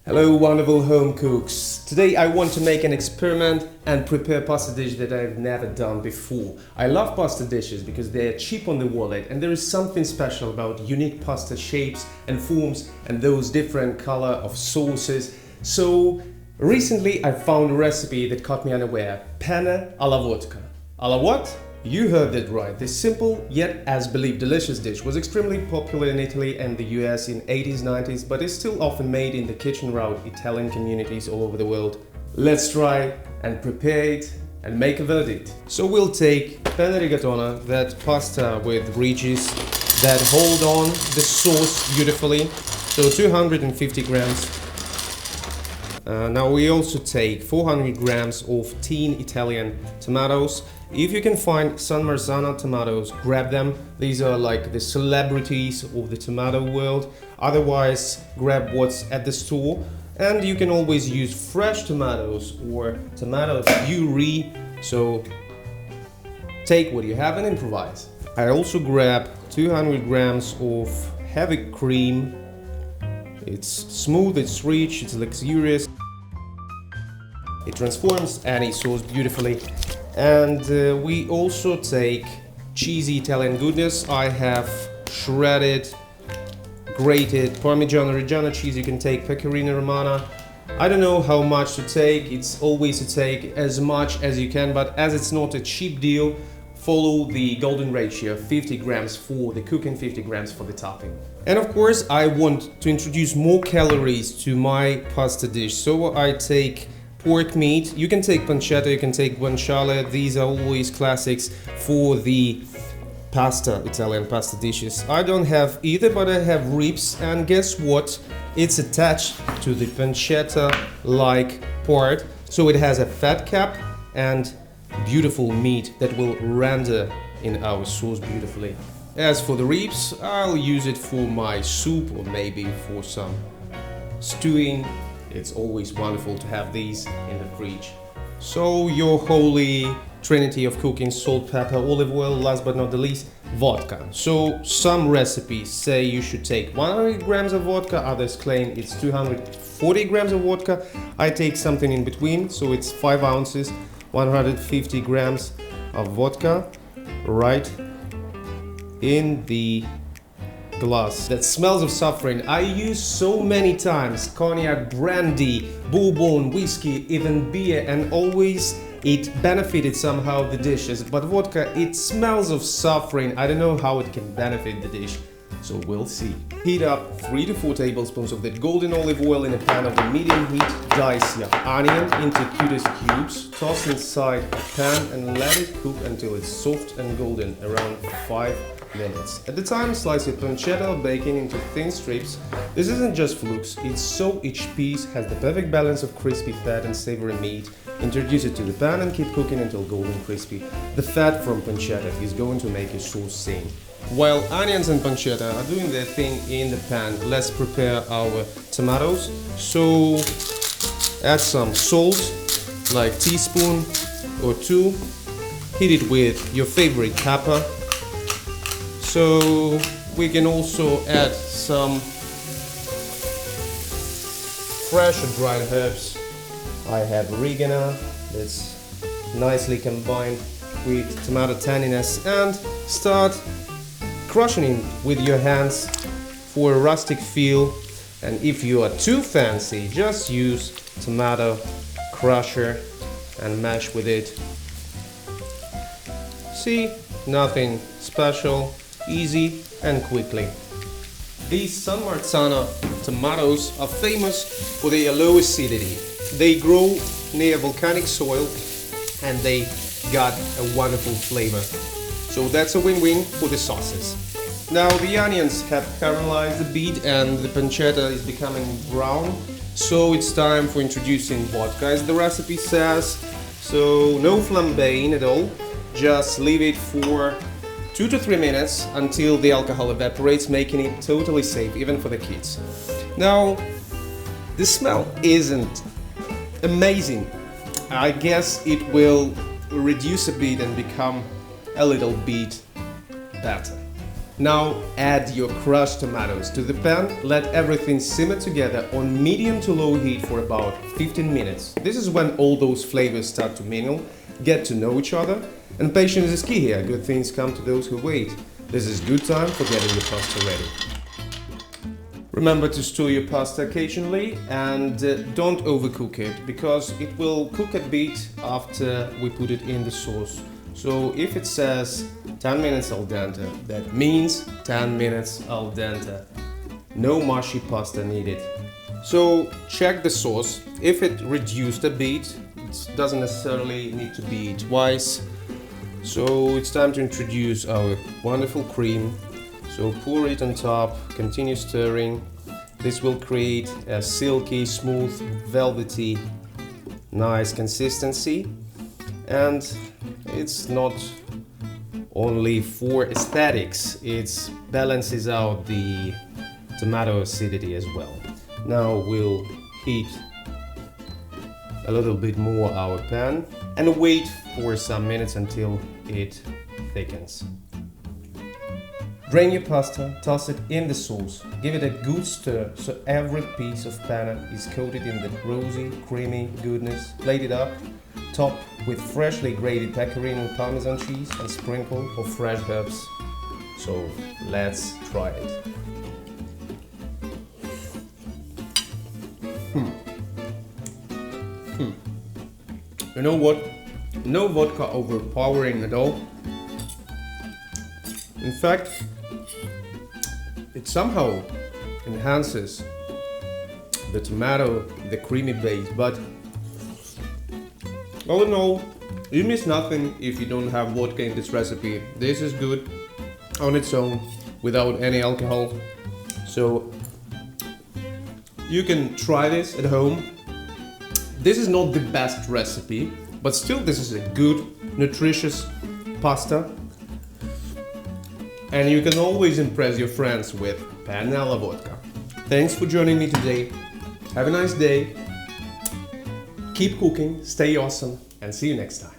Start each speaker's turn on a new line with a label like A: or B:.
A: Hello wonderful home cooks! Today I want to make an experiment and prepare pasta dish that I've never done before. I love pasta dishes because they are cheap on the wallet and there is something special about unique pasta shapes and forms and those different color of sauces. So recently I found a recipe that caught me unaware. Penne alla vodka. Alla what? You heard that right. This simple yet as believed delicious dish was extremely popular in Italy and the US in 80s, 90s, but is still often made in the kitchen route Italian communities all over the world. Let's try and prepare it and make a verdict. So we'll take penne rigatona, that pasta with ridges that hold on the sauce beautifully. So 250 grams. Now we also take 400 grams of tin Italian tomatoes. If you can find San Marzano tomatoes, grab them. These are like the celebrities of the tomato world. Otherwise, grab what's at the store. And you can always use fresh tomatoes or tomato puree. So take what you have and improvise. I also grab 200 grams of heavy cream. It's smooth, it's rich, it's luxurious. It transforms any sauce beautifully. And we also take cheesy Italian goodness. I have shredded, grated Parmigiano Reggiano cheese. You can take Pecorino Romano. I don't know how much to take. It's always to take as much as you can, but as it's not a cheap deal, follow the golden ratio, 50 grams for the cooking, 50 grams for the topping. And of course, I want to introduce more calories to my pasta dish, so I take pork meat. You can take pancetta, you can take guanciale. These are always classics for the pasta, Italian pasta dishes. I don't have either, but I have ribs, and guess what? It's attached to the pancetta-like part, so it has a fat cap and beautiful meat that will render in our sauce beautifully. As for the ribs, I'll use it for my soup or maybe for some stewing. It's always wonderful to have these in the fridge. So your holy trinity of cooking: salt, pepper, olive oil, last but not the least, vodka. So some recipes say you should take 100 grams of vodka, others claim it's 240 grams of vodka. I take something in between, so it's 5 ounces, 150 grams of vodka right in the glass that smells of saffron. I use so many times cognac, brandy, bourbon, whiskey, even beer, and always it benefited somehow the dishes. But vodka, it smells of saffron. I don't know how it can benefit the dish, so we'll see. Heat up 3 to 4 tablespoons of that golden olive oil in a pan of the medium heat. Dice your onion into cutest cubes, toss inside a pan and let it cook until it's soft and golden, around 5 minutes. At the time, slice your pancetta or bacon into thin strips. This isn't just flukes, it's so each piece has the perfect balance of crispy fat and savory meat. Introduce it to the pan and keep cooking until golden crispy. The fat from pancetta is going to make your sauce sing. While onions and pancetta are doing their thing in the pan, let's prepare our tomatoes. So add some salt, like teaspoon or 2. Heat it with your favorite pepper. So we can also add some fresh or dried herbs. I have oregano that's nicely combined with tomato tanniness, and start crushing it with your hands for a rustic feel. And if you are too fancy, just use tomato crusher and mash with it. See, nothing special. Easy and quickly. These San Marzano tomatoes are famous for their low acidity. They grow near volcanic soil and they got a wonderful flavor. So that's a win-win for the sauces. Now the onions have caramelized a bit and the pancetta is becoming brown. So it's time for introducing vodka, as the recipe says. So no flambeing at all. Just leave it for 2 to 3 minutes until the alcohol evaporates, making it totally safe even for the kids. Now, the smell isn't amazing. I guess it will reduce a bit and become a little bit better. Now add your crushed tomatoes to the pan. Let everything simmer together on medium to low heat for about 15 minutes. This is when all those flavors start to mingle, get to know each other, and patience is key here. Good things come to those who wait. This is good time for getting your pasta ready. Remember to stir your pasta occasionally and don't overcook it, because it will cook a bit after we put it in the sauce. So if it says 10 minutes al dente, that means 10 minutes al dente. No mushy pasta needed. So check the sauce. If it reduced a bit, it doesn't necessarily need to be twice. So it's time to introduce our wonderful cream. So pour it on top, continue stirring. This will create a silky, smooth, velvety, nice consistency. And it's not only for aesthetics, it balances out the tomato acidity as well. Now we'll heat a little bit more our pan and wait for some minutes until it thickens. Drain your pasta, toss it in the sauce, give it a good stir so every piece of panna is coated in the rosy, creamy goodness. Plate it up, top with freshly grated pecorino parmesan cheese and sprinkle of fresh herbs. So let's try it. You know what? No vodka overpowering at all. In fact, it somehow enhances the tomato, the creamy base, but all in all, you miss nothing if you don't have vodka in this recipe. This is good on its own, without any alcohol. So you can try this at home. This is not the best recipe, but still this is a good, nutritious pasta. And you can always impress your friends with Penne Alla Vodka. Thanks for joining me today. Have a nice day. Keep cooking, stay awesome, and see you next time.